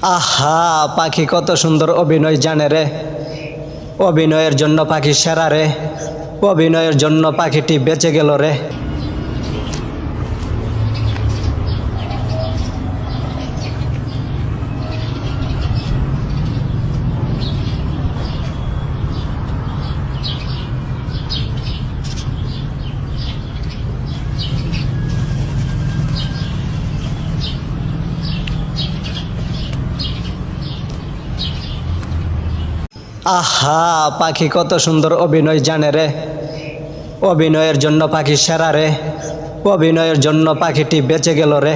আহা, পাখি কত সুন্দর অভিনয় জানে রে। অভিনয়ের জন্য পাখি সেরা রে। অভিনয়ের জন্য পাখিটি বেঁচে গেল রে। আহা, পাখি কত সুন্দর অভিনয় জানে রে। অভিনয়ের জন্য পাখি সেরা রে। অভিনয়ের জন্য পাখিটি বেঁচে গেল রে।